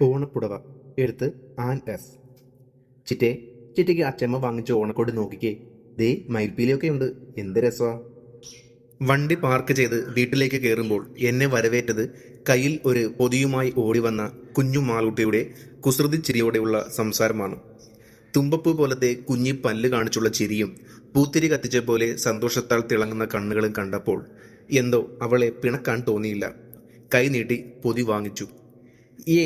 ഓണപ്പുടവ. എഴുത്ത് an S. ചിറ്റേ, ചിറ്റയ്ക്ക് അച്ചമ്മ വാങ്ങിച്ച ഓണക്കോടി നോക്കിക്കേ. ദേ മയിൽപ്പീലിയൊക്കെ ഉണ്ട്. എന്ത് രസമാ. വണ്ടി പാർക്ക് ചെയ്ത് വീട്ടിലേക്ക് കയറുമ്പോൾ എന്നെ വരവേറ്റത് കയ്യിൽ ഒരു പൊതിയുമായി ഓടി വന്ന കുഞ്ഞു മാളൂട്ടിയുടെ കുസൃതി ചിരിയോടെയുള്ള സംസാരമാണ്. തുമ്പപ്പൂ പോലത്തെ കുഞ്ഞി പല്ല് കാണിച്ചുള്ള ചിരിയും പൂത്തിരി കത്തിച്ച പോലെ സന്തോഷത്താൽ തിളങ്ങുന്ന കണ്ണുകളും കണ്ടപ്പോൾ എന്തോ അവളെ പിണക്കാൻ തോന്നിയില്ല. കൈ നീട്ടി പൊതി വാങ്ങിച്ചു. ഏ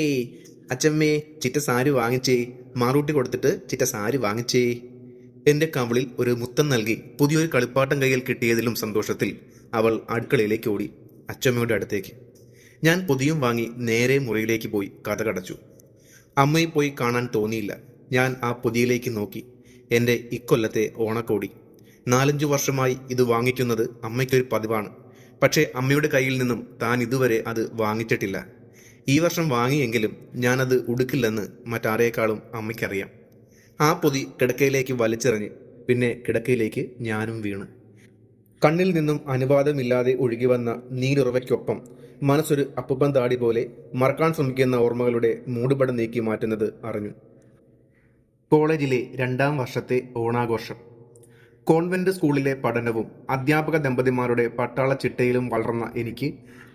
അച്ചമ്മേ, ചിറ്റ സാരി വാങ്ങിച്ചേ. മാറൂട്ടി കൊടുത്തിട്ട് ചിറ്റ സാരി വാങ്ങിച്ചേ. എൻ്റെ കവിളിൽ ഒരു മുത്തം നൽകി പുതിയൊരു കളിപ്പാട്ടം കയ്യിൽ കിട്ടിയതിലും സന്തോഷത്തിൽ അവൾ അടുക്കളയിലേക്ക് ഓടി, അച്ചമ്മയുടെ അടുത്തേക്ക്. ഞാൻ പൊതിയും വാങ്ങി നേരെ മുറിയിലേക്ക് പോയി കതകടച്ചു. അമ്മയെ പോയി കാണാൻ തോന്നിയില്ല. ഞാൻ ആ പൊതിയിലേക്ക് നോക്കി. എൻ്റെ ഇക്കൊല്ലത്തെ ഓണക്കോടി. 4-5 വർഷമായി ഇത് വാങ്ങിക്കുന്നത് അമ്മയ്ക്കൊരു പതിവാണ്. പക്ഷേ അമ്മയുടെ കയ്യിൽ നിന്നും താൻ ഇതുവരെ അത് വാങ്ങിച്ചിട്ടില്ല. ഈ വർഷം വാങ്ങിയെങ്കിലും ഞാനത് ഉടുക്കില്ലെന്ന് മറ്റാരേക്കാളും അമ്മയ്ക്കറിയാം. ആ പൊതി കിടക്കയിലേക്ക് വലിച്ചെറിഞ്ഞ് പിന്നെ കിടക്കയിലേക്ക് ഞാനും വീണു. കണ്ണിൽ നിന്നും അനുവാദമില്ലാതെ ഒഴുകി വന്ന നീരുറവയ്ക്കൊപ്പം മനസ്സൊരു അപ്പുപ്പൻ താടി പോലെ മറക്കാൻ ശ്രമിക്കുന്ന ഓർമ്മകളുടെ മൂടുപടം നീക്കി മാറ്റുന്നത് അറിഞ്ഞു. കോളേജിലെ 2ാം വർഷത്തെ ഓണാഘോഷം. കോൺവെന്റ് സ്കൂളിലെ പഠനവും അധ്യാപക ദമ്പതിമാരുടെ പട്ടാള ചിട്ടയിലും വളർന്ന എനിക്ക്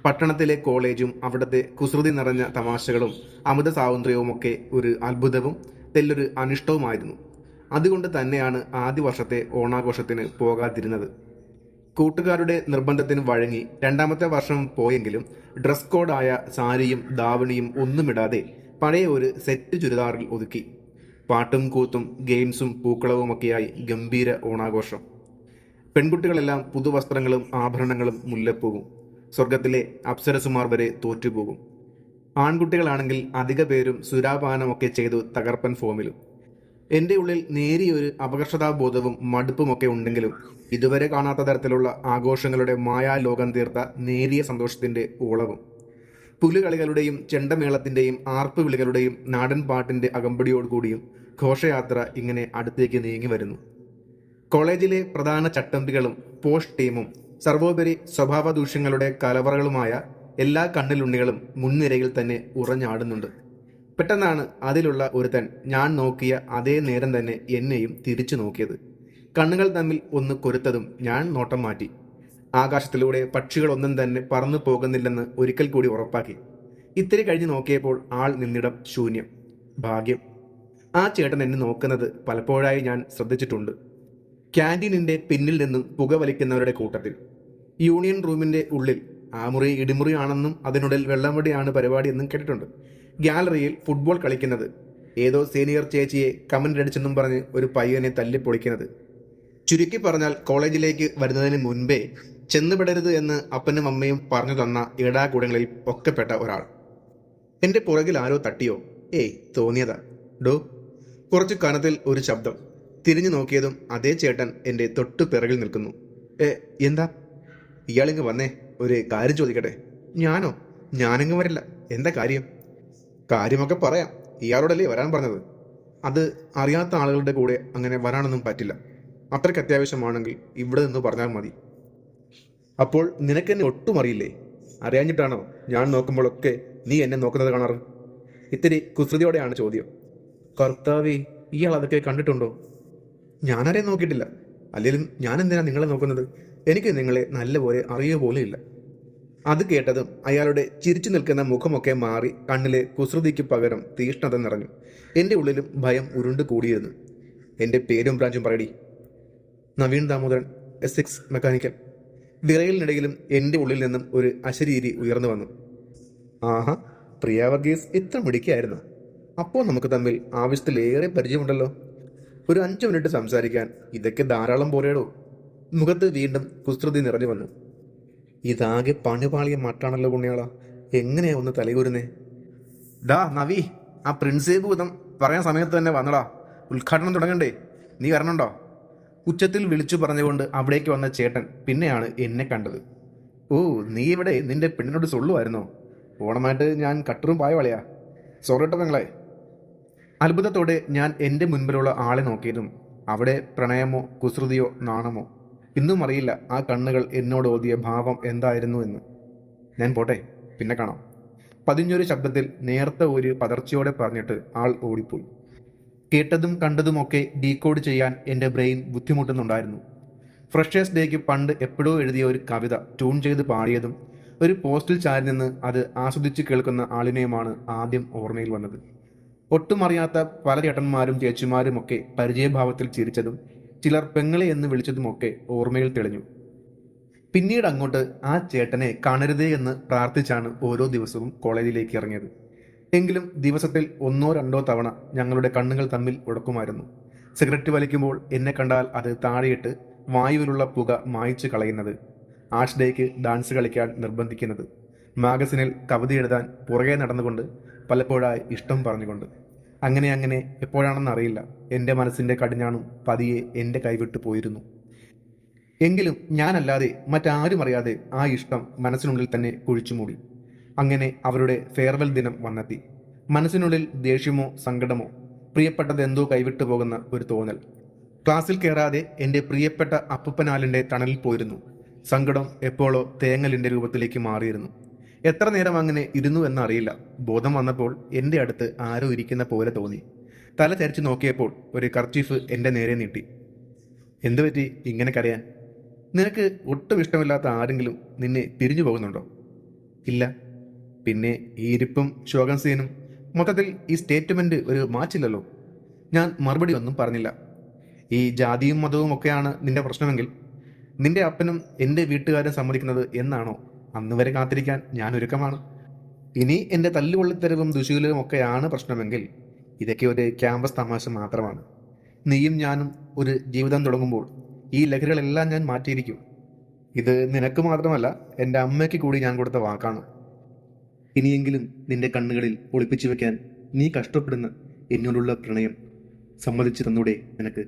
പട്ടണത്തിലെ കോളേജും അവിടുത്തെ കുസൃതി നിറഞ്ഞ തമാശകളും അമിത സ്വാതന്ത്ര്യവുമൊക്കെ ഒരു അത്ഭുതവും തെല്ലൊരു അനിഷ്ടവുമായിരുന്നു. അതുകൊണ്ട് തന്നെയാണ് ആദ്യ വർഷത്തെ ഓണാഘോഷത്തിന് പോകാതിരുന്നത്. കൂട്ടുകാരുടെ നിർബന്ധത്തിന് വഴങ്ങി 2ാമത്തെ വർഷം പോയെങ്കിലും ഡ്രസ് കോഡായ സാരിയും ദാവണിയും ഒന്നുമിടാതെ പഴയ ഒരു സെറ്റ് ചുരിദാറിൽ ഒതുക്കി. പാട്ടും കൂത്തും ഗെയിംസും പൂക്കളവുമൊക്കെയായി ഗംഭീര ഓണാഘോഷം. പെൺകുട്ടികളെല്ലാം പുതുവസ്ത്രങ്ങളും ആഭരണങ്ങളും മുല്ലപ്പൂവും. സ്വർഗത്തിലെ അപ്സരസുമാർ വരെ തോറ്റുപോകും. ആൺകുട്ടികളാണെങ്കിൽ അധിക പേരും സുരാപാനമൊക്കെ ചെയ്തു തകർപ്പൻ ഫോമിലും. എൻ്റെ ഉള്ളിൽ നേരിയൊരു അപകർഷതാബോധവും മടുപ്പുമൊക്കെ ഉണ്ടെങ്കിലും ഇതുവരെ കാണാത്ത തരത്തിലുള്ള ആഘോഷങ്ങളുടെ മായാലോകം തീർത്ത നേരിയ സന്തോഷത്തിൻ്റെ ഓളവും. പുലികളികളുടെയും ചെണ്ടമേളത്തിൻ്റെയും ആർപ്പ് വിളികളുടെയും നാടൻ പാട്ടിൻ്റെ അകമ്പടിയോടുകൂടിയും ഘോഷയാത്ര ഇങ്ങനെ അടുത്തേക്ക് നീങ്ങി വരുന്നു. കോളേജിലെ പ്രധാന ചട്ടമ്പികളും പോസ്റ്റ് ടീമും സർവോപരി സ്വഭാവദൂഷ്യങ്ങളുടെ കലവറകളുമായ എല്ലാ കണ്ണിലുണ്ണികളും മുൻനിരയിൽ തന്നെ ഉറഞ്ഞാടുന്നുണ്ട്. പെട്ടെന്നാണ് അതിലുള്ള ഒരുത്തൻ ഞാൻ നോക്കിയ അതേ നേരം തന്നെ എന്നെയും തിരിച്ചു നോക്കിയത്. കണ്ണുകൾ തമ്മിൽ ഒന്ന് കൊരുത്തതും ഞാൻ നോട്ടം മാറ്റി. ആകാശത്തിലൂടെ പക്ഷികളൊന്നും തന്നെ പറന്നു പോകുന്നില്ലെന്ന് ഒരിക്കൽ കൂടി ഉറപ്പാക്കി. ഇത്തിരി കഴിഞ്ഞ് നോക്കിയപ്പോൾ ആൾ നിന്നിടം ശൂന്യം. ഭാഗ്യം. ആ ചേട്ടൻ എന്നെ നോക്കുന്നത് പലപ്പോഴായി ഞാൻ ശ്രദ്ധിച്ചിട്ടുണ്ട്. ക്യാൻറ്റീനിൻ്റെ പിന്നിൽ നിന്നും പുക വലിക്കുന്നവരുടെ കൂട്ടത്തിൽ. യൂണിയൻ റൂമിൻ്റെ ഉള്ളിൽ. ആ മുറി ഇടിമുറിയാണെന്നും അതിനുള്ളിൽ വെള്ളംവടിയാണ് പരിപാടി എന്നും കേട്ടിട്ടുണ്ട്. ഗ്യാലറിയിൽ ഫുട്ബോൾ കളിക്കുന്നത്. ഏതോ സീനിയർ ചേച്ചിയെ കമൻ്റ് അടിച്ചെന്നും പറഞ്ഞ് ഒരു പയ്യനെ തല്ലിപ്പൊളിക്കുന്നത്. ചുരുക്കി പറഞ്ഞാൽ കോളേജിലേക്ക് വരുന്നതിന് മുൻപേ ചെന്നുപെടരുത് എന്ന് അപ്പനും അമ്മയും പറഞ്ഞു തന്ന ഇടാകൂടങ്ങളിൽ ഒക്കെപ്പെട്ട ഒരാൾ. എൻ്റെ പുറകിൽ ആരോ തട്ടിയോ? ഏയ്, തോന്നിയതാ. ഡോ. കുറച്ചു കനത്തിൽ ഒരു ശബ്ദം. തിരിഞ്ഞു നോക്കിയതും അതേ ചേട്ടൻ എൻ്റെ തൊട്ടു പിറകിൽ നിൽക്കുന്നു. എന്താ? ഇയാളിങ്ങ് വന്നേ, ഒരു കാര്യം ചോദിക്കട്ടെ. ഞാനോ? ഞാനെങ്ങും വരില്ല. എന്താ കാര്യം? കാര്യമൊക്കെ പറയാം. ഇയാളോടല്ലേ വരാൻ പറഞ്ഞത്. അത് അറിയാത്ത ആളുകളുടെ കൂടെ അങ്ങനെ വരാനൊന്നും പറ്റില്ല. അത്രയ്ക്ക് അത്യാവശ്യമാണെങ്കിൽ ഇവിടെ നിന്ന് പറഞ്ഞാൽ മതി. അപ്പോൾ നിനക്കെന്നെ ഒട്ടും അറിയില്ലേ? അറിയാഞ്ഞിട്ടാണോ ഞാൻ നോക്കുമ്പോഴൊക്കെ നീ എന്നെ നോക്കുന്നത് കാണാറ്? ഇത്തിരി കുസൃതിയോടെയാണ് ചോദ്യം. കർത്താവേ, ഇയാൾ അതൊക്കെ കണ്ടിട്ടുണ്ടോ? ഞാനാരെയും നോക്കിയിട്ടില്ല. അല്ലെങ്കിലും ഞാൻ എന്തിനാ നിങ്ങളെ നോക്കുന്നത്? എനിക്ക് നിങ്ങളെ നല്ലപോലെ അറിയുക പോലും ഇല്ല. അത് കേട്ടതും അയാളുടെ ചിരിച്ചു നിൽക്കുന്ന മുഖമൊക്കെ മാറി കണ്ണിലെ കുസൃതിക്ക് പകരം തീഷ്ണത നിറഞ്ഞു. എൻ്റെ ഉള്ളിലും ഭയം ഉരുണ്ടു കൂടിയിരുന്നു. എൻ്റെ പേരും ബ്രാഞ്ചും പറയടി. Naveen Damodaran, S6 mechanical. വിറയലിനിടയിലും എൻ്റെ ഉള്ളിൽ നിന്നും ഒരു അശരീരി ഉയർന്നു വന്നു. ആഹാ, പ്രിയ വർഗീസ് ഇത്ര മിടുക്കിയായിരുന്നു. അപ്പോൾ നമുക്ക് തമ്മിൽ ആവശ്യത്തിലേറെ പരിചയമുണ്ടല്ലോ. ഒരു 5 മിനിറ്റ് സംസാരിക്കാൻ ഇതൊക്കെ ധാരാളം പോലെയോ? മുഖത്ത് വീണ്ടും കുസൃതി നിറഞ്ഞു വന്നു. ഇതാകെ പണിപാളിയ മട്ടാണല്ലോ പുണ്യാള. എങ്ങനെയാ ഒന്ന് തലയൂരുന്നേ? ഡാ നവി, ആ പ്രിൻസേബ് ഭൂതം പറയാൻ സമയത്ത് തന്നെ വന്നടാ. ഉദ്ഘാടനം തുടങ്ങണ്ടേ? നീ വരണുണ്ടോ? ഉച്ചത്തിൽ വിളിച്ചു പറഞ്ഞുകൊണ്ട് അവിടേക്ക് വന്ന ചേട്ടൻ പിന്നെയാണ് എന്നെ കണ്ടത്. ഓ, നീ ഇവിടെ നിന്റെ പെണ്ണിനോട് സൊള്ളുമായിരുന്നോ? ഓണമായിട്ട് ഞാൻ കട്ടറും പായ വളയാ. സോറിട്ടോ പെങ്ങളെ. അത്ഭുതത്തോടെ ഞാൻ എൻ്റെ മുൻപിലുള്ള ആളെ നോക്കിയതും അവിടെ പ്രണയമോ കുസൃതിയോ നാണമോ ഇന്നും അറിയില്ല ആ കണ്ണുകൾ എന്നോട് ഓതിയ ഭാവം എന്തായിരുന്നു എന്ന്. ഞാൻ പോട്ടെ. പിന്നെ കാണാം. പതിഞ്ഞൊരു ശബ്ദത്തിൽ നേർത്ത ഒരു പതർച്ചയോടെ പറഞ്ഞിട്ട് ആൾ ഓടിപ്പോയി. കേട്ടതും കണ്ടതുമൊക്കെ ഡീകോഡ് ചെയ്യാൻ എൻ്റെ ബ്രെയിൻ ബുദ്ധിമുട്ടുന്നുണ്ടായിരുന്നു. ഫ്രഷേഴ്സ് ഡേക്ക് പണ്ട് എപ്പോഴോ എഴുതിയ ഒരു കവിത ട്യൂൺ ചെയ്ത് പാടിയതും ഒരു പോസ്റ്റിൽ ചാരി നിന്ന് അത് ആസ്വദിച്ച് കേൾക്കുന്ന ആളിനെയുമാണ് ആദ്യം ഓർമ്മയിൽ വന്നത്. ഒട്ടും അറിയാത്ത പല ചേട്ടന്മാരും ചേച്ചിമാരും ഒക്കെ പരിചയഭാവത്തിൽ ചിരിച്ചതും ചിലർ പെങ്ങളെ എന്ന് വിളിച്ചതുമൊക്കെ ഓർമ്മയിൽ തെളിഞ്ഞു. പിന്നീട് അങ്ങോട്ട് ആ ചേട്ടനെ കാണരുതേ എന്ന് പ്രാർത്ഥിച്ചാണ് ഓരോ ദിവസവും കോളേജിലേക്ക് ഇറങ്ങിയത്. എങ്കിലും ദിവസത്തിൽ 1-2 തവണ ഞങ്ങളുടെ കണ്ണുകൾ തമ്മിൽ ഉടക്കുമായിരുന്നു. സിഗരറ്റ് വലിക്കുമ്പോൾ എന്നെ കണ്ടാൽ അത് താഴെയിട്ട് വായുവിലുള്ള പുക മായ്ച്ചു കളയുന്നത്, ആർട്സ് ഡേക്ക് ഡാൻസ് കളിക്കാൻ നിർബന്ധിക്കുന്നത്, മാഗസിനിൽ കവിത എഴുതാൻ പുറകെ നടന്നുകൊണ്ട്, പലപ്പോഴായി ഇഷ്ടം പറഞ്ഞുകൊണ്ട്. അങ്ങനെ എപ്പോഴാണെന്നറിയില്ല എൻ്റെ മനസ്സിൻ്റെ കടിഞ്ഞാണും പതിയെ എൻ്റെ കൈവിട്ടു പോയിരുന്നു. എങ്കിലും ഞാനല്ലാതെ മറ്റാരും അറിയാതെ ആ ഇഷ്ടം മനസ്സിനുള്ളിൽ തന്നെ കുഴിച്ചുമൂടി. അങ്ങനെ അവരുടെ ഫെയർവെൽ ദിനം വന്നെത്തി. മനസ്സിനുള്ളിൽ ദേഷ്യമോ സങ്കടമോ, പ്രിയപ്പെട്ടതെന്തോ കൈവിട്ടു പോകുന്ന ഒരു തോന്നൽ. ക്ലാസ്സിൽ കയറാതെ എൻ്റെ പ്രിയപ്പെട്ട അപ്പുപ്പനാലിൻ്റെ തണലിൽ പോയിരുന്നു. സങ്കടം എപ്പോഴോ തേങ്ങലിൻ്റെ രൂപത്തിലേക്ക് മാറിയിരുന്നു. എത്ര നേരം അങ്ങനെ ഇരുന്നു എന്നറിയില്ല. ബോധം വന്നപ്പോൾ എൻ്റെ അടുത്ത് ആരോ ഇരിക്കുന്ന പോലെ തോന്നി. തല ചരിച്ചു നോക്കിയപ്പോൾ ഒരു കർച്ചീഫ് എൻ്റെ നേരെ നീട്ടി. എന്തുപറ്റി ഇങ്ങനെ കരയാൻ? നിനക്ക് ഒട്ടും ഇഷ്ടമില്ലാത്ത ആരെങ്കിലും നിന്നെ പിരിഞ്ഞു പോകുന്നുണ്ടോ? ഇല്ല. പിന്നെ ഈ ഇരിപ്പും ശോകം സീനും, മൊത്തത്തിൽ ഈ സ്റ്റേറ്റ്മെൻറ്റ് ഒരു മാച്ചില്ലല്ലോ. ഞാൻ മറുപടി ഒന്നും പറഞ്ഞില്ല. ഈ ജാതിയും മതവും ഒക്കെയാണ് നിന്റെ പ്രശ്നമെങ്കിൽ നിന്റെ അപ്പനും എൻ്റെ വീട്ടുകാരും സമ്മതിക്കുന്നത് എന്നാണോ, അന്ന് വരെ കാത്തിരിക്കാൻ ഞാൻ ഒരുക്കമാണ്. ഇനി എൻ്റെ തല്ലുകൊള്ളിത്തരവും ദുശീലവും ഒക്കെയാണ് പ്രശ്നമെങ്കിൽ ഇതൊക്കെ ഒരു ക്യാമ്പസ് തമാശ മാത്രമാണ്. നീയും ഞാനും ഒരു ജീവിതം തുടങ്ങുമ്പോൾ ഈ ലഹരികളെല്ലാം ഞാൻ മാറ്റിയിരിക്കും. ഇത് നിനക്ക് മാത്രമല്ല, എൻ്റെ അമ്മയ്ക്ക് കൂടി ഞാൻ കൊടുത്ത വാക്കാണ്. ഇനിയെങ്കിലും നിന്റെ കണ്ണുകളിൽ ഒളിപ്പിച്ചു വെക്കാൻ നീ കഷ്ടപ്പെടുന്ന എന്നോടുള്ള പ്രണയം സമ്മതിച്ചു തന്നൂടെ നിനക്ക്?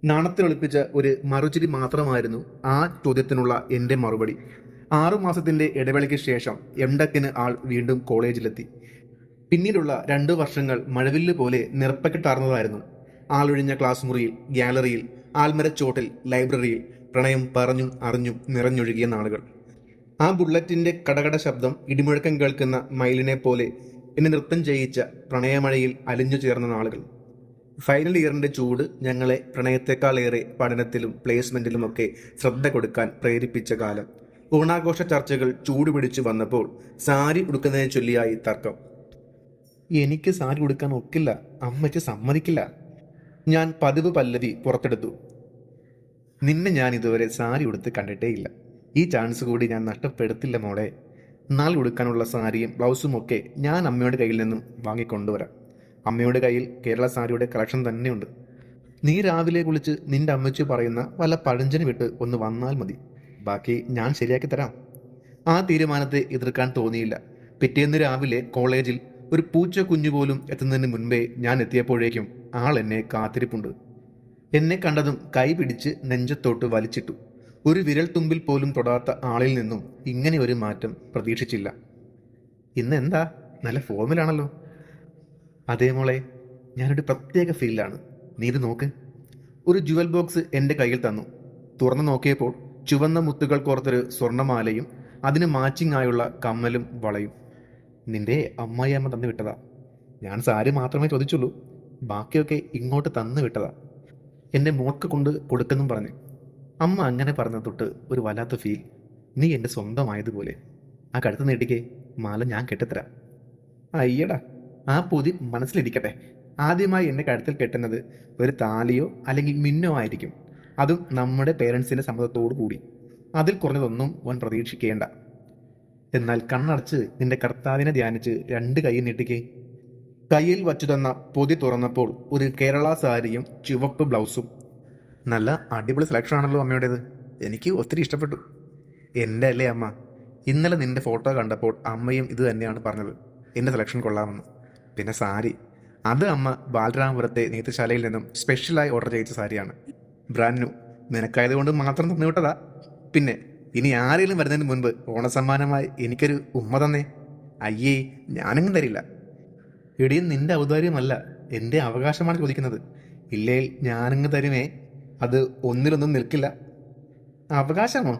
നാണത്തിൽ ഒളിപ്പിച്ച ഒരു മറുചിരി മാത്രമായിരുന്നു ആ ചോദ്യത്തിനുള്ള എൻ്റെ മറുപടി. 6 മാസത്തിൻ്റെ ഇടവേളയ്ക്ക് ശേഷം എംടെക്കിന് ആൾ വീണ്ടും കോളേജിലെത്തി. പിന്നീടുള്ള 2 വർഷങ്ങൾ മഴവില്ല് പോലെ നിറപ്പക്കെട്ടാർന്നതായിരുന്നു. ആളൊഴിഞ്ഞ ക്ലാസ് മുറിയിൽ, ഗ്യാലറിയിൽ, ആൽമരച്ചോട്ടിൽ, ലൈബ്രറിയിൽ പ്രണയം പറഞ്ഞും അറിഞ്ഞും നിറഞ്ഞൊഴുകിയ നാളുകൾ. ആ ബുള്ളറ്റിൻ്റെ കടകട ശബ്ദം ഇടിമുഴക്കം കേൾക്കുന്ന മയിലിനെ പോലെ എന്നെ നൃത്തം ചെയ്യിച്ച പ്രണയമഴയിൽ അലിഞ്ഞു ചേർന്ന നാളുകൾ. ഫൈനൽ ഇയറിൻ്റെ ചൂട് ഞങ്ങളെ പ്രണയത്തെക്കാളേറെ പഠനത്തിലും പ്ലേസ്മെൻറ്റിലുമൊക്കെ ശ്രദ്ധ കൊടുക്കാൻ പ്രേരിപ്പിച്ച കാലം. ഓണാഘോഷ ചർച്ചകൾ ചൂടുപിടിച്ചു വന്നപ്പോൾ സാരി ഉടുക്കുന്നതിനെ ചൊല്ലിയായി തർക്കം. എനിക്ക് സാരി ഉടുക്കാൻ ഒക്കില്ല, അമ്മയ്ക്ക് സമ്മതിക്കില്ല. ഞാൻ പതിവ് പല്ലവി പുറത്തെടുത്തു. നിന്നെ ഞാൻ ഇതുവരെ സാരി ഉടുത്ത് കണ്ടിട്ടേയില്ല. ഈ ചാൻസ് കൂടി ഞാൻ നഷ്ടപ്പെടുത്തില്ല മോളെ. നാളെ ഉടുക്കാനുള്ള സാരിയും ബ്ലൗസും ഒക്കെ ഞാൻ അമ്മയുടെ കയ്യിൽ നിന്നും വാങ്ങിക്കൊണ്ടുവരാം. അമ്മയുടെ കയ്യിൽ കേരള സാരിയുടെ കളക്ഷൻ തന്നെയുണ്ട്. നീ രാവിലെ കുളിച്ച് നിന്റെ അമ്മച്ചി പറയുന്ന വല്ല പഴഞ്ചന് വിട്ട് ഒന്ന് വന്നാൽ മതി. ബാക്കി ഞാൻ ശരിയാക്കി തരാം. ആ തീരുമാനത്തെ എതിർക്കാൻ തോന്നിയില്ല. പിറ്റേന്ന് രാവിലെ കോളേജിൽ ഒരു പൂച്ച കുഞ്ഞു പോലും എത്തുന്നതിന് മുൻപേ ഞാൻ എത്തിയപ്പോഴേക്കും ആൾ എന്നെ കാത്തിരിപ്പുണ്ട്. എന്നെ കണ്ടതും കൈ പിടിച്ച് നെഞ്ചത്തോട്ട് വലിച്ചിട്ടു. ഒരു വിരൽ തുമ്പിൽ പോലും തൊടാത്ത ആളിൽ നിന്നും ഇങ്ങനെ ഒരു മാറ്റം പ്രതീക്ഷിച്ചില്ല. ഇന്ന് എന്താ നല്ല ഫോമിലാണല്ലോ. അതേ മോളെ, ഞാനൊരു പ്രത്യേക ഫീലിലാണ്. നീ ഇത് നോക്ക്. ഒരു ജുവൽ ബോക്സ് എൻ്റെ കയ്യിൽ തന്നു. തുറന്നു നോക്കിയപ്പോൾ ചുവന്ന മുത്തുകൾ കോർത്തൊരു സ്വർണ്ണമാലയും അതിന് മാച്ചിങ് ആയുള്ള കമ്മലും വളയും. നിന്റെ അമ്മായിയമ്മ തന്നു വിട്ടതാ. ഞാൻ സാരി മാത്രമേ ചോദിച്ചുള്ളൂ, ബാക്കിയൊക്കെ ഇങ്ങോട്ട് തന്നു വിട്ടതാ. എൻ്റെ മോൾക്ക് കൊണ്ട് കൊടുക്കെന്നും പറഞ്ഞു. അമ്മ അങ്ങനെ പറഞ്ഞ തൊട്ട് ഒരു വല്ലാത്ത ഫീൽ. നീ എൻ്റെ സ്വന്തമായതുപോലെ. ആ കഴുത്ത് നീട്ടിക്കേ, മാല ഞാൻ കെട്ടിത്തരാം. അയ്യടാ, ആ പൊതി മനസ്സിലിരിക്കട്ടെ. ആദ്യമായി എന്നെ കഴുത്തിൽ കെട്ടുന്നത് ഒരു താലിയോ അല്ലെങ്കിൽ മിന്നോ ആയിരിക്കും. അതും നമ്മുടെ പേരൻസിൻ്റെ സമ്മതത്തോടു കൂടി. അതിൽ കുറഞ്ഞതൊന്നും ഓൻ പ്രതീക്ഷിക്കേണ്ട. എന്നാൽ കണ്ണടച്ച് നിന്റെ കർത്താവിനെ ധ്യാനിച്ച് 2 കൈ നീട്ടിക്കേ. കയ്യിൽ വച്ചു തന്ന പൊതി തുറന്നപ്പോൾ ഒരു കേരള സാരിയും ചുവപ്പ് ബ്ലൗസും. നല്ല അടിപൊളി സെലക്ഷൻ ആണല്ലോ അമ്മയുടേത്. എനിക്ക് ഒത്തിരി ഇഷ്ടപ്പെട്ടു. എൻ്റെ അല്ലേ അമ്മ? ഇന്നലെ നിന്റെ ഫോട്ടോ കണ്ടപ്പോൾ അമ്മയും ഇത് തന്നെയാണ് പറഞ്ഞത്, എൻ്റെ സെലക്ഷൻ കൊള്ളാമെന്ന്. പിന്നെ സാരി, അത് അമ്മ ബാലരാമപുരത്തെ നെയ്ത്തുശാലയിൽ നിന്നും സ്പെഷ്യലായി ഓർഡർ ചെയ്ത സാരിയാണ്. Brand new. നിനക്കായതുകൊണ്ട് മാത്രം തന്നുവിട്ടതാ. പിന്നെ ഇനി ആരെങ്കിലും വരുന്നതിന് മുൻപ് ഓണസമ്മാനമായി എനിക്കൊരു ഉമ്മ തന്നേ. അയ്യേ, ഞാനങ്ങും തരില്ല. ഇടിയും നിന്റെ ഔദാര്യമല്ല, എൻ്റെ അവകാശമാണ് ചോദിക്കുന്നത്. ഇല്ലേൽ ഞാനങ്ങ് തരുമേ. അത് ഒന്നിലൊന്നും നിൽക്കില്ല. അവകാശമോ?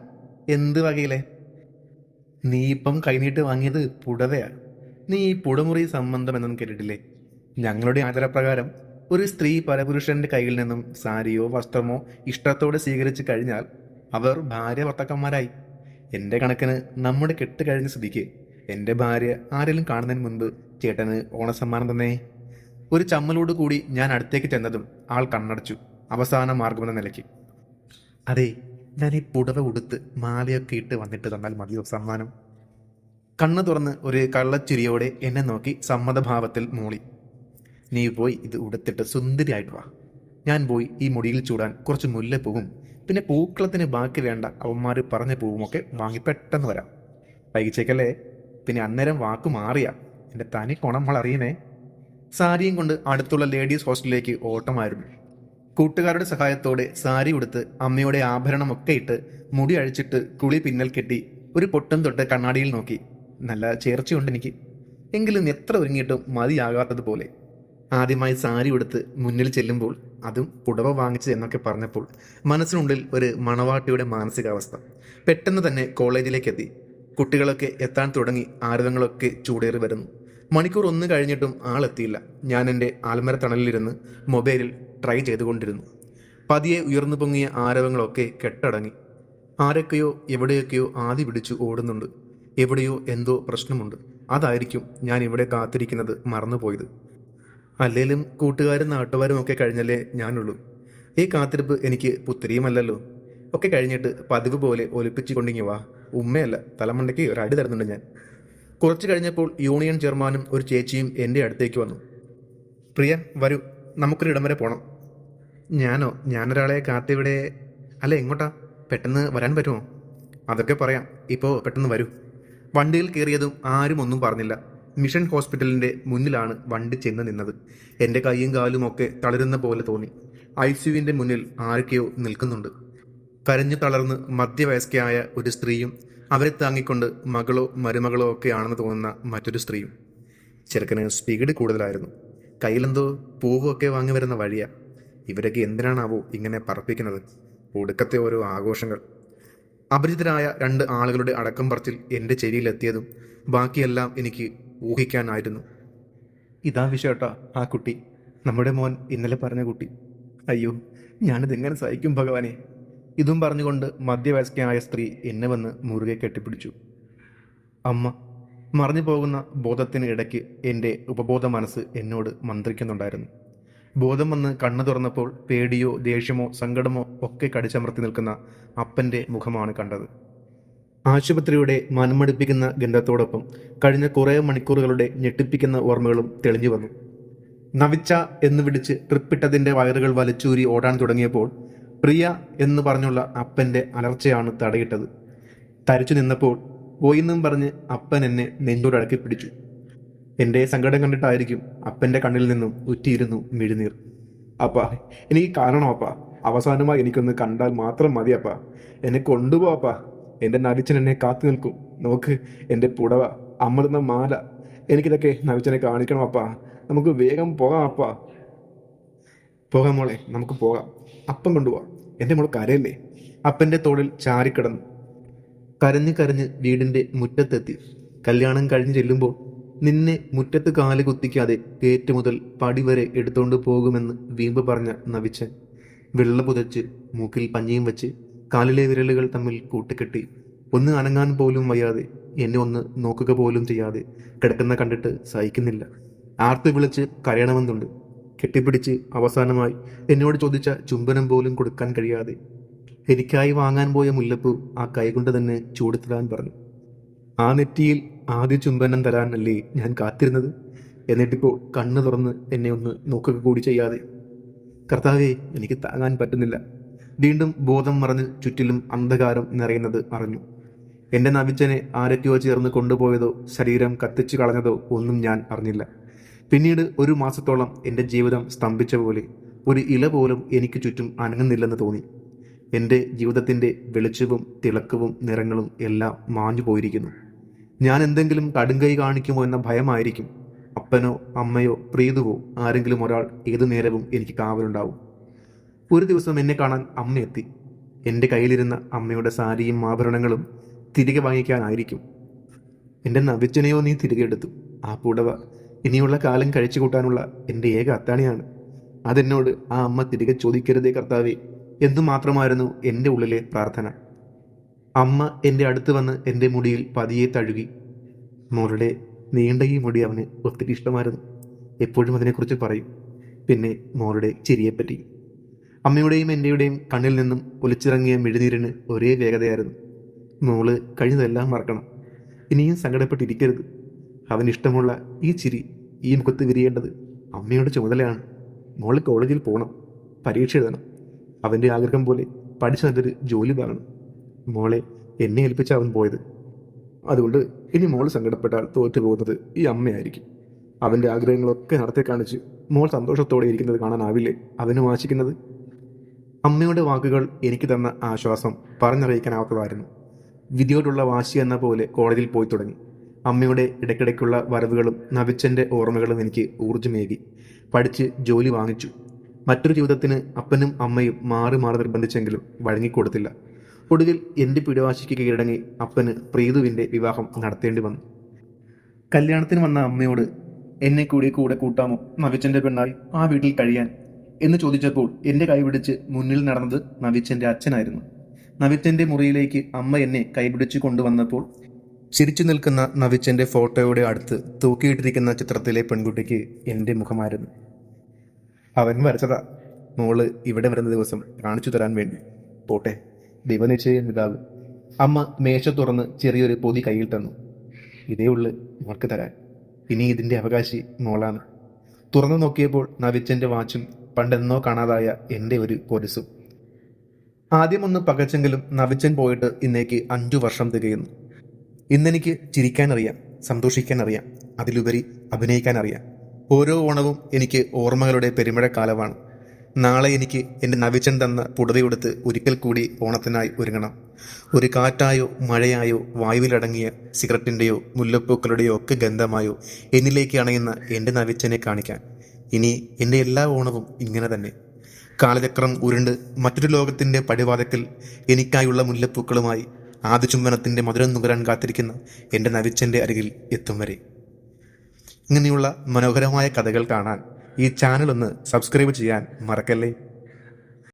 എന്ത് വകയിലെ? നീ ഇപ്പം കൈനീട്ട് വാങ്ങിയത് പുടവയാ. നീ ഈ പുടമുറി സംബന്ധം എന്നൊന്നും കേട്ടിട്ടില്ലേ? ഞങ്ങളുടെ ആചാരപ്രകാരം ഒരു സ്ത്രീ പരപുരുഷന്റെ കയ്യിൽ നിന്നും സാരിയോ വസ്ത്രമോ ഇഷ്ടത്തോടെ സ്വീകരിച്ചു കഴിഞ്ഞാൽ അവർ ഭാര്യ ഭർത്താക്കന്മാരായി. എൻ്റെ കണക്കിന് നമ്മുടെ കെട്ട് കഴിഞ്ഞ സ്ഥിതിക്ക് എൻ്റെ ഭാര്യ ആരെങ്കിലും കാണുന്നതിന് മുൻപ് ചേട്ടന് ഓണസമ്മാനം തന്നേ. ഒരു ചമ്മലോട് കൂടി ഞാൻ അടുത്തേക്ക് ചെന്നതും ആൾ കണ്ണടച്ചു, അവസാന മാർഗമെന്ന നിലയ്ക്ക്. അതെ, ഞാൻ ഈ പുടവ ഉടുത്ത് മാലയൊക്കെ ഇട്ട് വന്നിട്ട് തന്നാൽ മതിയോ സമ്മാനം? കണ്ണു തുറന്ന് ഒരു കള്ളച്ചിരിയോടെ എന്നെ നോക്കി സമ്മതഭാവത്തിൽ മൂളി. നീ പോയി ഇത് ഉടുത്തിട്ട് സുന്ദരിയായിട്ട് വാ. ഞാൻ പോയി ഈ മുടിയിൽ ചൂടാൻ കുറച്ച് മുല്ലപ്പൂവും പിന്നെ പൂക്കളത്തിന് ബാക്കി വേണ്ട അവന്മാർ പറഞ്ഞ പൂവുമൊക്കെ വാങ്ങി പെട്ടെന്ന് വരാം. വൈകിച്ചേക്കല്ലേ? പിന്നെ അന്നേരം വാക്കു മാറിയ എൻ്റെ തനി കൊണം അറിയുന്നേ. സാരിയും കൊണ്ട് അടുത്തുള്ള ലേഡീസ് ഹോസ്റ്റലിലേക്ക് ഓട്ടമായിരുന്നു. കൂട്ടുകാരുടെ സഹായത്തോടെ സാരി ഉടുത്ത് അമ്മയുടെ ആഭരണമൊക്കെ ഇട്ട് മുടി അഴിച്ചിട്ട് കുളി പിന്നൽ കെട്ടി ഒരു പൊട്ടും തൊട്ട് കണ്ണാടിയിൽ നോക്കി. നല്ല ചേർച്ചയുണ്ട് എനിക്ക്, എങ്കിലും എത്ര ഒരുങ്ങിയിട്ടും മതിയാകാത്തതുപോലെ. ആദ്യമായി സാരി ഉടുത്ത് മുന്നിൽ ചെല്ലുമ്പോൾ, അതും പുടവ വാങ്ങിച്ച് എന്നൊക്കെ പറഞ്ഞപ്പോൾ മനസ്സിനുള്ളിൽ ഒരു മണവാട്ടിയുടെ മാനസികാവസ്ഥ. പെട്ടെന്ന് തന്നെ കോളേജിലേക്ക് എത്തി. കുട്ടികളൊക്കെ എത്താൻ തുടങ്ങി, ആരവങ്ങളൊക്കെ ചൂടേറി വരുന്നു. മണിക്കൂർ ഒന്ന് കഴിഞ്ഞിട്ടും ആളെത്തിയില്ല. ഞാൻ എൻ്റെ ആൽമര തണലിലിരുന്ന് മൊബൈലിൽ ട്രൈ ചെയ്തുകൊണ്ടിരുന്നു. പതിയെ ഉയർന്നു പൊങ്ങിയ ആരവങ്ങളൊക്കെ കെട്ടടങ്ങി. ആരൊക്കെയോ എവിടെയൊക്കെയോ ആദി പിടിച്ചു ഓടുന്നുണ്ട്. എവിടെയോ എന്തോ പ്രശ്നമുണ്ട്. അതായിരിക്കും ഞാൻ ഇവിടെ കാത്തിരിക്കുന്നത് മറന്നുപോയത്. അല്ലേലും കൂട്ടുകാരും നാട്ടുകാരും ഒക്കെ കഴിഞ്ഞല്ലേ ഞാനുള്ളൂ. ഈ കാത്തിരിപ്പ് എനിക്ക് പുത്തിരിയുമല്ലല്ലോ. ഒക്കെ കഴിഞ്ഞിട്ട് പതിവ് പോലെ ഒലിപ്പിച്ചു കൊണ്ടിങ്ങി വാ. ഉമ്മയല്ല, തലമണ്ടയ്ക്ക് ഒരു അടി തരുന്നുണ്ട് ഞാൻ. കുറച്ച് കഴിഞ്ഞപ്പോൾ യൂണിയൻ ചെയർമാനും ഒരു ചേച്ചിയും എൻ്റെ അടുത്തേക്ക് വന്നു. പ്രിയ വരൂ, നമുക്കൊരിടം വരെ പോകണം. ഞാനൊരാളെ കാത്തിവിടെ. അല്ല, എങ്ങോട്ടാ? പെട്ടെന്ന് വരാൻ പറ്റുമോ? അതൊക്കെ പറയാം, ഇപ്പോൾ പെട്ടെന്ന് വരൂ. വണ്ടിയിൽ കയറിയതും ആരും ഒന്നും പറഞ്ഞില്ല. മിഷൻ ഹോസ്പിറ്റലിൻ്റെ മുന്നിലാണ് വണ്ടി ചെന്ന് നിന്നത്. എൻ്റെ കൈയും കാലും ഒക്കെ തളരുന്ന പോലെ തോന്നി. ICUവിൻ്റെ മുന്നിൽ ആരൊക്കെയോ നിൽക്കുന്നുണ്ട്. കരഞ്ഞു തളർന്ന് മധ്യവയസ്കയായ ഒരു സ്ത്രീയും അവരെ താങ്ങിക്കൊണ്ട് മകളോ മരുമകളോ ഒക്കെ ആണെന്ന് തോന്നുന്ന മറ്റൊരു സ്ത്രീയും. ചെറുക്കന് സ്പീഡ് കൂടുതലായിരുന്നു. കയ്യിലെന്തോ പൂവും ഒക്കെ വാങ്ങി വരുന്ന വഴിയാ. ഇവരൊക്കെ എന്തിനാണാവോ ഇങ്ങനെ പറപ്പിക്കുന്നത്? ഒടുക്കത്തെ ഓരോ ആഘോഷങ്ങൾ. അപരിചിതരായ 2 ആളുകളുടെ അടക്കം പറച്ചിൽ എൻ്റെ ചെവിയിലെത്തിയതും ബാക്കിയെല്ലാം എനിക്ക് ഊഹിക്കാനായിരുന്നു. ഇതാ വിഷയട്ടാ ആ കുട്ടി, നമ്മുടെ മോൻ ഇന്നലെ പറഞ്ഞ കുട്ടി. അയ്യോ, ഞാനിതെങ്ങനെ സഹിക്കും ഭഗവാനെ? ഇതും പറഞ്ഞുകൊണ്ട് മധ്യവയസ്കയായ സ്ത്രീ എന്നെ വന്ന് മുറുകെ കെട്ടിപ്പിടിച്ചു. അമ്മ. മറിഞ്ഞു പോകുന്ന ബോധത്തിന് ഇടയ്ക്ക് എൻ്റെ ഉപബോധ മനസ്സ് എന്നോട് മന്ത്രിക്കുന്നുണ്ടായിരുന്നു. ബോധം വന്ന് കണ്ണു തുറന്നപ്പോൾ പേടിയോ ദേഷ്യമോ സങ്കടമോ ഒക്കെ കടിച്ചമർത്തി നിൽക്കുന്ന അപ്പൻ്റെ മുഖമാണ് കണ്ടത്. ആശുപത്രിയുടെ മനമടുപ്പിക്കുന്ന ഗന്ധത്തോടൊപ്പം കഴിഞ്ഞ കുറേ മണിക്കൂറുകളുടെ ഞെട്ടിപ്പിക്കുന്ന ഓർമ്മകളും തെളിഞ്ഞു വന്നു. നവിച്ച എന്ന് വിളിച്ച് ട്രിപ്പിട്ടതിൻ്റെ വയറുകൾ വലിച്ചൂരി ഓടാൻ തുടങ്ങിയപ്പോൾ പ്രിയ എന്ന് പറഞ്ഞുള്ള അപ്പൻ്റെ അലർച്ചയാണ് തടയിട്ടത്. തരിച്ചു നിന്നപ്പോൾ പോയിന്നും പറഞ്ഞ് അപ്പൻ എന്നെ നെഞ്ചോടടക്കി പിടിച്ചു. എൻ്റെ സങ്കടം കണ്ടിട്ടായിരിക്കും അപ്പൻ്റെ കണ്ണിൽ നിന്നും ഉറ്റിയിരുന്നു മിഴിനീർ. അപ്പാ, എനിക്ക് കാണണം അപ്പാ. അവസാനമായി എനിക്കൊന്ന് കണ്ടാൽ മാത്രം മതി അപ്പാ. എന്നെ കൊണ്ടുപോ അപ്പാ. എൻ്റെ നവിച്ചൻ എന്നെ കാത്തു നിൽക്കും. നോക്ക്, എൻ്റെ പുടവ, അമർന്ന മാല. എനിക്കിതൊക്കെ നവിച്ചനെ കാണിക്കണം അപ്പാ. നമുക്ക് വേഗം പോകാം അപ്പാ. പോകാം മോളെ, നമുക്ക് പോകാം. അപ്പം കൊണ്ടുപോവാം. എൻ്റെ മോൾ കരയല്ലേ? അപ്പൻ്റെ തോളിൽ ചാരിക്കിടന്നു. കരഞ്ഞ് കരഞ്ഞ് വീടിൻ്റെ മുറ്റത്തെത്തി. കല്യാണം കഴിഞ്ഞ് ചെല്ലുമ്പോൾ നിന്നെ മുറ്റത്ത് കാല് കുത്തിക്കാതെ ഗേറ്റ് മുതൽ പടി വരെ എടുത്തുകൊണ്ട് പോകുമെന്ന് വീമ്പ് പറഞ്ഞ നവിച്ചൻ വെള്ള പുതച്ച് മൂക്കിൽ പഞ്ഞിയും വെച്ച് കാലിലെ വിരലുകൾ തമ്മിൽ കൂട്ടിക്കെട്ടി ഒന്ന് അനങ്ങാൻ പോലും വയ്യാതെ എന്നെ ഒന്ന് നോക്കുക പോലും ചെയ്യാതെ കിടക്കുന്ന കണ്ടിട്ട് സഹിക്കുന്നില്ല. ആർത്ത് വിളിച്ച് കരയണമെന്നുണ്ട്. കെട്ടിപ്പിടിച്ച് അവസാനമായി എന്നോട് ചോദിച്ച ചുംബനം പോലും കൊടുക്കാൻ കഴിയാതെ എനിക്കായി വാങ്ങാൻ പോയ മുല്ലപ്പൂ ആ കൈകൊണ്ട് തന്നെ ചൂടുത്തിടാൻ പറഞ്ഞു. ആ നെറ്റിയിൽ ആദ്യ ചുംബനം തരാനല്ലേ ഞാൻ കാത്തിരുന്നത്. എന്നിട്ടിപ്പോൾ കണ്ണു തുറന്ന് എന്നെ ഒന്ന് നോക്കുക കൂടി ചെയ്യാതെ. കർത്താവേ, എനിക്ക് താങ്ങാൻ പറ്റുന്നില്ല. വീണ്ടും ബോധം മറഞ്ഞ് ചുറ്റിലും അന്ധകാരം നിറയുന്നത് അറിഞ്ഞു. എൻ്റെ നവിച്ചനെ ആരൊക്കെയോ ചേർന്ന് കൊണ്ടുപോയതോ ശരീരം കത്തിച്ചു കളഞ്ഞതോ ഒന്നും ഞാൻ അറിഞ്ഞില്ല. പിന്നീട് 1 മാസത്തോളം എൻ്റെ ജീവിതം സ്തംഭിച്ച പോലെ ഒരു ഇല പോലും എനിക്ക് ചുറ്റും അനങ്ങുന്നില്ലെന്ന് തോന്നി. എൻ്റെ ജീവിതത്തിൻ്റെ വെളിച്ചവും തിളക്കവും നിറങ്ങളും എല്ലാം മാഞ്ഞു പോയിരിക്കുന്നു. ഞാൻ എന്തെങ്കിലും കടുങ്കൈ കാണിക്കുമോ എന്ന ഭയമായിരിക്കും. അപ്പനോ അമ്മയോ പ്രീതുവോ ആരെങ്കിലും ഒരാൾ ഏതു നേരവും എനിക്ക് കാവലുണ്ടാവും. ഒരു ദിവസം എന്നെ കാണാൻ അമ്മ എത്തി. എൻ്റെ കയ്യിലിരുന്ന അമ്മയുടെ സാരിയും ആഭരണങ്ങളും തിരികെ വാങ്ങിക്കാനായിരിക്കും. എൻ്റെ നവിച്ചനെയോ നീ തിരികെ എടുത്തു. ആ പുടവ ഇനിയുള്ള കാലം കഴിച്ചു കൂട്ടാനുള്ള എൻ്റെ ഏക അത്താണിയാണ്. അതെന്നോട് ആ അമ്മ തിരികെ ചോദിക്കരുതേ കർത്താവേ എന്നു മാത്രമായിരുന്നു എൻ്റെ ഉള്ളിലെ പ്രാർത്ഥന. അമ്മ എൻ്റെ അടുത്ത് വന്ന് എൻ്റെ മുടിയിൽ പതിയെ തഴുകി. മോളുടെ നീണ്ട ഈ മുടി അവന് ഒത്തിരി ഇഷ്ടമായിരുന്നു. എപ്പോഴും അതിനെക്കുറിച്ച് പറയും. പിന്നെ മോളുടെ ചിരിയെപ്പറ്റി. അമ്മയുടെയും എൻ്റെയുടെയും കണ്ണിൽ നിന്നും ഒലിച്ചിറങ്ങിയ മിഴുനീരിന് ഒരേ വേഗതയായിരുന്നു. മോള് കഴിഞ്ഞതെല്ലാം മറക്കണം. ഇനിയും സങ്കടപ്പെട്ടിരിക്കരുത്. അവനിഷ്ടമുള്ള ഈ ചിരി ഈ മുഖത്ത് വിരിയേണ്ടത് അമ്മയുടെ ചുമതലയാണ്. മോള് കോളേജിൽ പോകണം, പരീക്ഷ എഴുതണം, അവൻ്റെ ആഗ്രഹം പോലെ പഠിച്ചു നല്ലൊരു ജോലി വാങ്ങണം. മോളെ എന്നെ ഏൽപ്പിച്ച അവൻ പോയത്. അതുകൊണ്ട് ഇനി മോൾ സങ്കടപ്പെട്ടാൽ തോറ്റു പോകുന്നത് ഈ അമ്മയായിരിക്കും. അവൻ്റെ ആഗ്രഹങ്ങളൊക്കെ നടത്തി കാണിച്ച് മോൾ സന്തോഷത്തോടെ ഇരിക്കുന്നത് കാണാനാവില്ലേ അവനും ആശിക്കുന്നത്? അമ്മയുടെ വാക്കുകൾ എനിക്ക് തന്ന ആശ്വാസം പറഞ്ഞറിയിക്കാനാവാത്തതായിരുന്നു. വിധിയോടുള്ള വാശി എന്ന പോലെ കോളേജിൽ പോയി തുടങ്ങി. അമ്മയുടെ ഇടയ്ക്കിടയ്ക്കുള്ള വരവുകളും നവിച്ചൻ്റെ ഓർമ്മകളും എനിക്ക് ഊർജ്ജമേകി. പഠിച്ച് ജോലി വാങ്ങിച്ചു. മറ്റൊരു ജീവിതത്തിന് അപ്പനും അമ്മയും മാറി മാറി നിർബന്ധിച്ചെങ്കിലും വഴങ്ങിക്കൊടുത്തില്ല. ഒടുവിൽ എൻ്റെ പിടിവാശിക്ക് കീഴടങ്ങി അപ്പന് പ്രീതുവിൻ്റെ വിവാഹം നടത്തേണ്ടി വന്നു. കല്യാണത്തിന് വന്ന അമ്മയോട് എന്നെ കൂടെ കൂട്ടാമോ നവിച്ചൻ്റെ പെണ്ണായി ആ വീട്ടിൽ കഴിയാൻ എന്ന് ചോദിച്ചപ്പോൾ എൻ്റെ കൈ പിടിച്ച് മുന്നിൽ നടന്നത് നവിച്ചൻ്റെ അച്ഛനായിരുന്നു. നവിച്ചൻ്റെ മുറിയിലേക്ക് അമ്മ എന്നെ കൈപിടിച്ച് കൊണ്ടുവന്നപ്പോൾ ചിരിച്ചു നിൽക്കുന്ന നവിച്ചൻ്റെ ഫോട്ടോയുടെ അടുത്ത് തൂക്കിയിട്ടിരിക്കുന്ന ചിത്രത്തിലെ പെൺകുട്ടിക്ക് എൻ്റെ മുഖമായിരുന്നു. അവൻ വരച്ചതാ. മോള് ഇവിടെ വരുന്ന ദിവസം കാണിച്ചു തരാൻ വേണ്ടി. പോട്ടെ, ദൈവനിശ്ചയം ഇതാകും. അമ്മ മേശ തുറന്ന് ചെറിയൊരു പൊതി കയ്യിൽ തന്നു. ഇതേ ഉള്ളു മോൾക്ക് തരാൻ. ഇനി ഇതിൻ്റെ അവകാശി മോളാണ്. തുറന്നു നോക്കിയപ്പോൾ നവിച്ചൻ്റെ വാച്ചും പണ്ടെന്നോ കാണാതായ എൻ്റെ ഒരു പൊലിസും. ആദ്യമൊന്ന് പകച്ചെങ്കിലും നവിച്ചൻ പോയിട്ട് ഇന്നേക്ക് 5 വർഷം തികയുന്നു. ഇന്നെനിക്ക് ചിരിക്കാനറിയാം, സന്തോഷിക്കാനറിയാം, അതിലുപരി അഭിനയിക്കാനറിയാം. ഓരോ ഓണവും എനിക്ക് ഓർമ്മകളുടെ പെരുമഴക്കാലമാണ്. നാളെ എനിക്ക് എൻ്റെ നവിച്ചൻ തന്ന പുടവയുടുത്ത് ഒരിക്കൽ കൂടി ഓണത്തിനായി ഒരുങ്ങണം. ഒരു കാറ്റായോ മഴയായോ വായുവിലടങ്ങിയ സിഗരറ്റിൻ്റെയോ മുല്ലപ്പൂക്കളുടെയോ ഒക്കെ ഗന്ധമായോ എന്നിലേക്ക് അണയുന്ന എൻ്റെ നവിച്ചനെ കാണിക്കാൻ. ഇനി എൻ്റെ എല്ലാ ഓണവും ഇങ്ങനെ തന്നെ. കാലചക്രം ഉരുണ്ട് മറ്റൊരു ലോകത്തിൻ്റെ പടിവാതക്കൽ എനിക്കായുള്ള മുല്ലപ്പൂക്കളുമായി ആദ്യചുംബനത്തിൻ്റെ മധുരം നുകരാൻ കാത്തിരിക്കുന്ന എൻ്റെ നവിച്ചൻ്റെ അരികിൽ എത്തും വരെ. ഇങ്ങനെയുള്ള മനോഹരമായ കഥകൾ കാണാൻ ഈ ചാനൽ ഒന്ന് സബ്സ്ക്രൈബ് ചെയ്യാൻ മറക്കല്ലേ.